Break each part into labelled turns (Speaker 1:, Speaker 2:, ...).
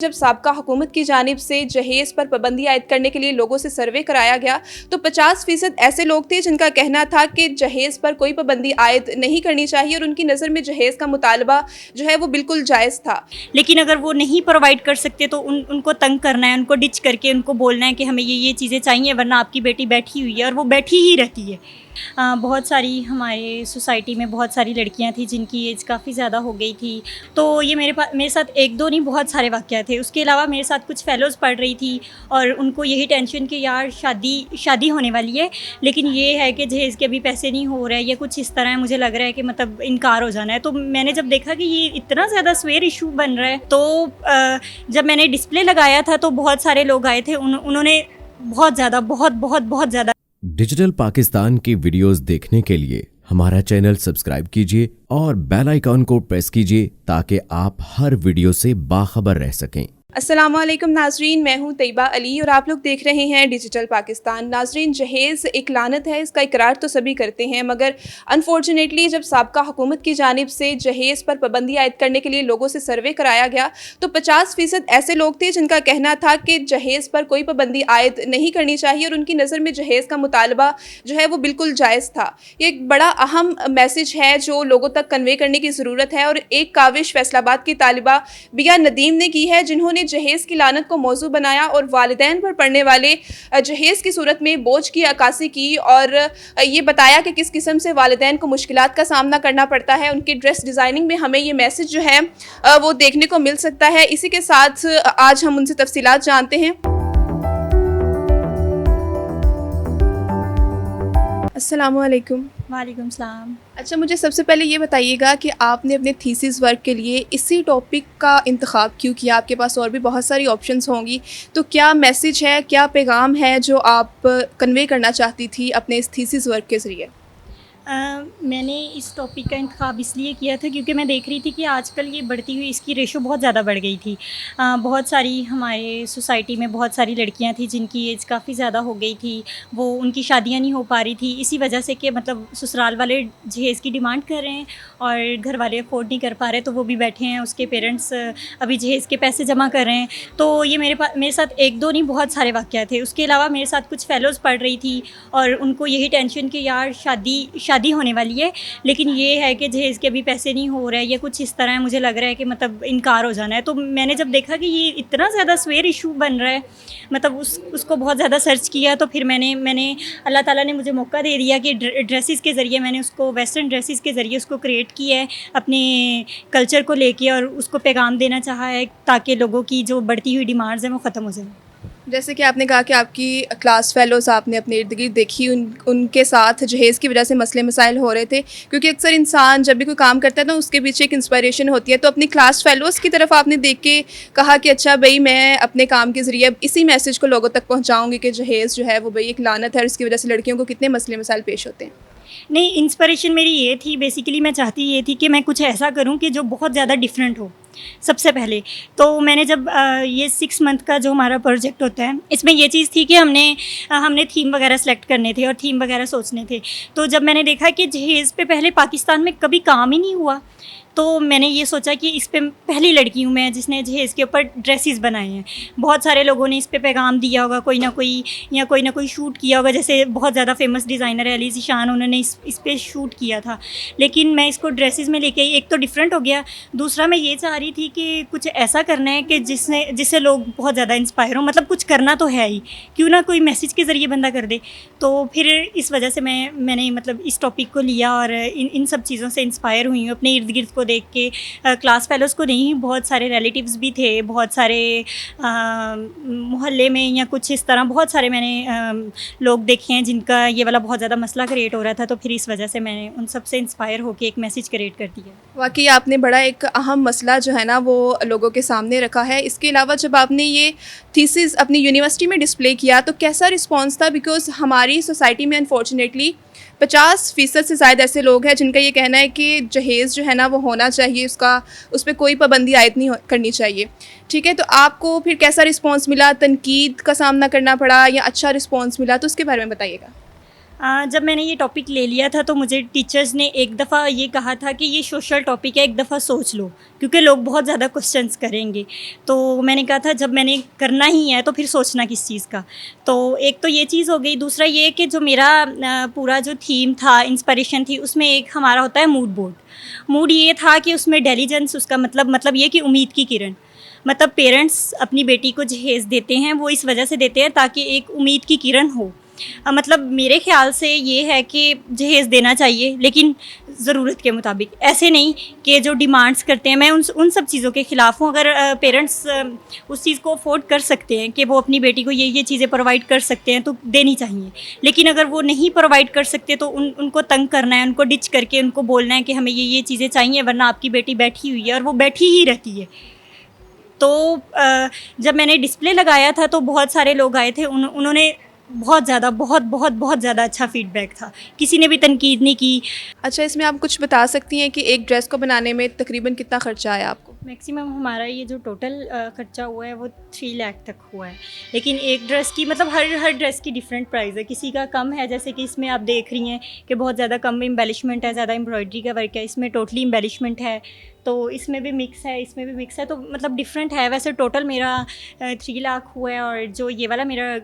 Speaker 1: जब साबका हुकूमत की जानिब से जहेज़ पर पाबंदी आयद करने के लिए लोगों से सर्वे कराया गया तो 50% ऐसे लोग थे जिनका कहना था कि जहेज़ पर कोई पाबंदी आयद नहीं करनी चाहिए और उनकी नज़र में जहेज़ का मुतालबा जो है वो बिल्कुल जायज़ था।
Speaker 2: लेकिन अगर वो नहीं प्रोवाइड कर सकते तो उनको तंग करना है, उनको डिच करके उनको बोलना है कि हमें ये चीज़ें चाहिए, वरना आपकी बेटी बैठी हुई है, और वो बैठी ही रहती है। बहुत सारी हमारे सोसाइटी में बहुत सारी लड़कियां थी जिनकी एज काफ़ी ज़्यादा हो गई थी। तो ये मेरे साथ एक दो नहीं, बहुत सारे वाक़या थे। उसके अलावा मेरे साथ कुछ फ़ेलोज़ पढ़ रही थी और उनको यही टेंशन कि यार शादी होने वाली है, लेकिन ये है कि जहेज़ के अभी पैसे नहीं हो रहे हैं या कुछ इस तरह है, मुझे लग रहा है कि मतलब इनकार हो जाना है। तो मैंने जब देखा कि ये इतना ज़्यादा स्वेयर इशू बन रहा है, तो जब मैंने डिस्प्ले लगाया था तो बहुत सारे लोग आए थे, उन्होंने बहुत ज़्यादा बहुत ज़्यादा।
Speaker 3: डिजिटल पाकिस्तान की वीडियोस देखने के लिए हमारा चैनल सब्सक्राइब कीजिए और बेल आइकॉन को प्रेस कीजिए ताकि आप हर वीडियो से बाखबर रह सकें।
Speaker 1: अस्सलामुअलैकुम नाजरीन, मैं हूं तैयबा अली और आप लोग देख रहे हैं डिजिटल पाकिस्तान। नाजरीन, जहेज़ एक लानत है, इसका इकरार तो सभी करते हैं, मगर अनफॉर्चुनेटली जब साबका हुकूमत की जानिब से जहेज़ पर पाबंदी आयद करने के लिए लोगों से सर्वे कराया गया तो 50% ऐसे लोग थे जिनका कहना था कि जहेज़ पर कोई पाबंदी आयद नहीं करनी चाहिए और उनकी नज़र में जहेज़ का मुतालबा जो है वो बिल्कुल जायज़ था। ये एक बड़ा अहम मैसेज है जो लोगों तक कन्वे करने की ज़रूरत है और एक काविश फैसलाबाद की तालिबा बिया नदीम ने की है, जिन्होंने जहेज़ की लानत को मौजू बनाया और वालिदैन पर पड़ने वाले जहेज़ की सूरत में बोझ की अक्कासी की और ये बताया कि किस किस्म से वालिदैन को मुश्किलात का सामना करना पड़ता है। उनकी ड्रेस डिज़ाइनिंग में हमें ये मैसेज जो है वो देखने को मिल सकता है। इसी के साथ आज हम उनसे तफसीलात जानते हैं। अस्सलामुअलैकुम।
Speaker 2: वालेकुम सलाम।
Speaker 1: अच्छा, मुझे सबसे पहले ये बताइएगा कि आपने अपने थीसिस वर्क के लिए इसी टॉपिक का इंतखाब क्यों किया? आपके पास और भी बहुत सारी ऑप्शंस होंगी, तो क्या मैसेज है, क्या पैगाम है जो आप कन्वे करना चाहती थी अपने इस थीसिस वर्क के ज़रिए?
Speaker 2: मैंने इस टॉपिक का इंतखाब इसलिए किया था क्योंकि मैं देख रही थी कि आजकल ये बढ़ती हुई इसकी रेशो बहुत ज़्यादा बढ़ गई थी। बहुत सारी हमारे सोसाइटी में बहुत सारी लड़कियां थी जिनकी एज काफ़ी ज़्यादा हो गई थी, वो उनकी शादियां नहीं हो पा रही थी इसी वजह से कि मतलब ससुराल वाले जहेज़ की डिमांड कर रहे हैं और घर वाले अफोर्ड नहीं कर पा रहे, तो वो भी बैठे हैं, उसके पेरेंट्स अभी जहेज़ के पैसे जमा कर रहे हैं। तो ये मेरे साथ एक दो नहीं, बहुत सारे वाक़या थे। उसके अलावा मेरे साथ कुछ फ़ेलोज़ पढ़ रही थी और उनको यही टेंशन कि यार शादी होने वाली है, लेकिन ये है कि जहेज़ के अभी पैसे नहीं हो रहे हैं या कुछ इस तरह है, मुझे लग रहा है कि मतलब इनकार हो जाना है। तो मैंने जब देखा कि ये इतना ज़्यादा स्वेयर इशू बन रहा है, मतलब उसको बहुत ज़्यादा सर्च किया, तो फिर मैंने अल्लाह ताला ने मुझे मौका दे दिया कि ड्रेसेस के ज़रिए मैंने उसको वेस्टर्न ड्रेसेस के ज़रिए उसको क्रिएट किया है अपने कल्चर को लेके, और उसको पैगाम देना चाहा है ताकि लोगों की जो बढ़ती हुई डिमांड्स हैं वो ख़त्म हो जाए।
Speaker 1: जैसे कि आपने कहा कि आपकी क्लास फेलोज़ आपने अपने इर्द गिर्द देखी, उनके साथ जहेज़ की वजह से मसले मसाइल हो रहे थे, क्योंकि अक्सर इंसान जब भी कोई काम करता है ना उसके पीछे एक इंस्पिरेशन होती है। तो अपनी क्लास फेलोज़ की तरफ आपने देख के कहा कि अच्छा भाई, मैं अपने काम के ज़रिए इसी मैसेज को लोगों तक पहुँचाऊँगी कि जहेज़ जो है वो भाई एक लानत है और इसकी वजह से लड़कियों को कितने मसले मसाइल पेश होते हैं।
Speaker 2: नहीं, इंस्पिरेशन मेरी ये थी, बेसिकली मैं चाहती ये थी कि मैं कुछ ऐसा करूं कि जो बहुत ज़्यादा डिफरेंट हो। सबसे पहले तो मैंने जब ये 6 मंथ का जो हमारा प्रोजेक्ट होता है, इसमें ये चीज़ थी कि हमने थीम वगैरह सेलेक्ट करने थे और थीम वगैरह सोचने थे। तो जब मैंने देखा कि जहेज़ पे पहले पाकिस्तान में कभी काम ही नहीं हुआ, तो मैंने ये सोचा कि इस पे पहली लड़की हूँ मैं जिसने जहेज़ के ऊपर ड्रेसेस बनाए हैं। बहुत सारे लोगों ने इस पे पैगाम दिया होगा, कोई ना कोई शूट किया होगा, जैसे बहुत ज़्यादा फेमस डिज़ाइनर है अली ज़ीशान, उन्होंने इस पे शूट किया था। लेकिन मैं इसको ड्रेसेस में लेके एक तो डिफरेंट हो गया, दूसरा मैं ये चाह रही थी कि कुछ ऐसा करना है कि जिससे लोग बहुत ज़्यादा इंस्पायर हों, मतलब कुछ करना तो है ही, क्यों ना कोई मैसेज के ज़रिए बंदा कर दे। तो फिर इस वजह से मैंने मतलब इस टॉपिक को लिया और इन सब चीज़ों से इंस्पायर हुई हूँ अपने इर्द गिर्द को देख के। क्लास फेलोज़ को नहीं, बहुत सारे रिलेटिव्स भी थे, बहुत सारे मोहल्ले में या कुछ इस तरह बहुत सारे मैंने लोग देखे हैं जिनका ये वाला बहुत ज़्यादा मसला क्रिएट हो रहा था। तो फिर इस वजह से मैंने उन सब से इंस्पायर होकर एक मैसेज क्रिएट कर दिया।
Speaker 1: वाकई आपने बड़ा एक अहम मसला जो है ना वो लोगों के सामने रखा है। इसके अलावा जब आपने ये थीसिस अपनी यूनिवर्सिटी में डिस्प्ले किया तो कैसा रिस्पांस था? बिकॉज़ हमारी सोसाइटी में अनफॉर्चुनेटली 50% से ज़्यादा ऐसे लोग हैं जिनका ये कहना है कि जहेज़ जो है ना वो होना चाहिए, उस पर कोई पाबंदी आयद नहीं करनी चाहिए। ठीक है, तो आपको फिर कैसा रिस्पांस मिला? तनकीद का सामना करना पड़ा या अच्छा रिस्पांस मिला? तो उसके बारे में बताइएगा।
Speaker 2: जब मैंने ये टॉपिक ले लिया था तो मुझे टीचर्स ने एक दफ़ा ये कहा था कि ये सोशल टॉपिक है, एक दफ़ा सोच लो, क्योंकि लोग बहुत ज़्यादा क्वेश्चंस करेंगे। तो मैंने कहा था जब मैंने करना ही है तो फिर सोचना किस चीज़ का। तो एक तो ये चीज़ हो गई, दूसरा ये कि जो मेरा पूरा जो थीम था, इंस्पिरेशन थी, उसमें एक हमारा होता है मूड बोर्ड। मूड ये था कि उसमें डिलीजेंस, उसका मतलब ये कि उम्मीद की किरण, मतलब पेरेंट्स अपनी बेटी को जहेज़ देते हैं वो इस वजह से देते हैं ताकि एक उम्मीद की किरण हो। मतलब मेरे ख़्याल से ये है कि जहेज़ देना चाहिए, लेकिन ज़रूरत के मुताबिक, ऐसे नहीं कि जो डिमांड्स करते हैं। मैं उन सब चीज़ों के ख़िलाफ़ हूँ। अगर पेरेंट्स उस चीज़ को अफोर्ड कर सकते हैं कि वो अपनी बेटी को ये चीज़ें प्रोवाइड कर सकते हैं तो देनी चाहिए, लेकिन अगर वो नहीं प्रोवाइड कर सकते तो उनको तंग करना है, उनको डिच करके उनको बोलना है कि हमें ये चीज़ें चाहिए, वरना आपकी बेटी बैठी हुई है, और वो बैठी ही रहती है। तो जब मैंने डिस्प्ले लगाया था तो बहुत सारे लोग आए थे, उन्होंने बहुत ज़्यादा अच्छा फ़ीडबैक था, किसी ने भी तनकीद नहीं की।
Speaker 1: अच्छा, इसमें आप कुछ बता सकती हैं कि एक ड्रेस को बनाने में तकरीबन कितना ख़र्चा आया आपको?
Speaker 2: मैक्सिमम हमारा ये जो टोटल खर्चा हुआ है वो 3 लाख तक हुआ है, लेकिन एक ड्रेस की मतलब हर ड्रेस की डिफरेंट प्राइस है। किसी का कम है, जैसे कि इसमें आप देख रही हैं कि बहुत ज़्यादा कम एम्बेलिशमेंट है, ज़्यादा एम्ब्रॉयडरी का वर्क है, इसमें टोटली एम्बेलिशमेंट है, तो इसमें भी मिक्स है, इसमें भी मिक्स है, तो मतलब डिफरेंट है। वैसे टोटल मेरा 3 लाख हुआ है, और जो ये वाला मेरा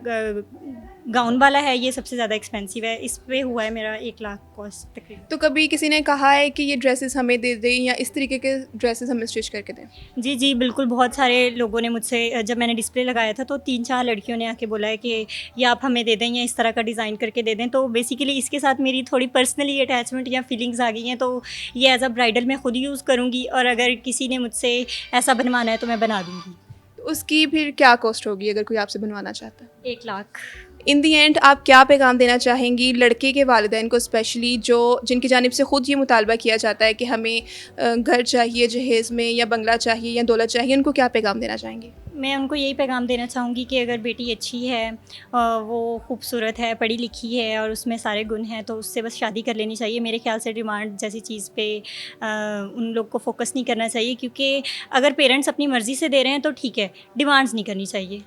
Speaker 2: गाउन वाला है ये सबसे ज़्यादा एक्सपेंसिव है, इस पे हुआ है मेरा 1 लाख कॉस्ट तकरीबन।
Speaker 1: तो कभी किसी ने कहा है कि ये ड्रेसेस हमें दे दें या इस तरीके के ड्रेसेस हमें स्टिच करके दें?
Speaker 2: जी, बिल्कुल। बहुत सारे लोगों ने मुझसे, जब मैंने डिस्प्ले लगाया था तो 3-4 लड़कियों ने आके बोला है कि ये आप हमें दे दें या इस तरह का डिज़ाइन करके दे दें। तो बेसिकली इसके साथ मेरी थोड़ी पर्सनली अटैचमेंट या फीलिंग्स आ गई हैं, तो ये एज़ अ ब्राइडल मैं खुद यूज़ करूँगी, और अगर किसी ने मुझसे ऐसा बनवाना है तो मैं बना दूँगी।
Speaker 1: तो उसकी फिर क्या कॉस्ट होगी अगर कोई आपसे बनवाना चाहता है?
Speaker 2: 1 लाख।
Speaker 1: इन दी एंड आप क्या पैगाम देना चाहेंगी लड़के के वालिदैन को, स्पेशली जिनकी जानिब से ख़ुद ये मुतालबा किया जाता है कि हमें घर चाहिए जहेज़ में, या बंगला चाहिए या दौलत चाहिए, उनको क्या पैगाम देना चाहेंगी?
Speaker 2: मैं उनको यही पैगाम देना चाहूँगी कि अगर बेटी अच्छी है, वो खूबसूरत है, पढ़ी लिखी है और उसमें सारे गुण हैं, तो उससे बस शादी कर लेनी चाहिए। मेरे ख़्याल से डिमांड जैसी चीज़ पे उन लोग को फोकस नहीं करना चाहिए, क्योंकि अगर पेरेंट्स अपनी मर्ज़ी से दे रहे हैं तो ठीक है, डिमांड्स नहीं करनी चाहिए।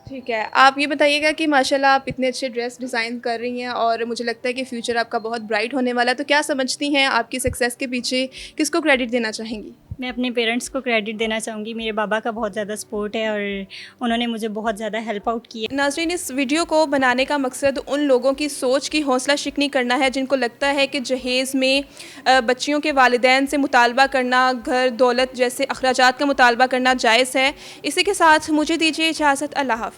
Speaker 1: ठीक है, आप ये बताइएगा कि माशाल्लाह आप इतने अच्छे ड्रेस डिज़ाइन कर रही हैं और मुझे लगता है कि फ़्यूचर आपका बहुत ब्राइट होने वाला है, तो क्या समझती हैं आपकी सक्सेस के पीछे किसको क्रेडिट देना चाहेंगी?
Speaker 2: मैं अपने पेरेंट्स को क्रेडिट देना चाहूँगी। मेरे बाबा का बहुत ज़्यादा सपोर्ट है और उन्होंने मुझे बहुत ज़्यादा हेल्प आउट की है।
Speaker 1: नाज़रीन, इस वीडियो को बनाने का मकसद उन लोगों की सोच की हौसला शिकनी करना है जिनको लगता है कि जहेज़ में बच्चियों के वालिदैन से मुतालबा करना, घर दौलत जैसे अखराजात का मुतालबा करना जायज़ है। इसी के साथ मुझे दीजिए इजाज़त। अल्लाह हाफ़िज़।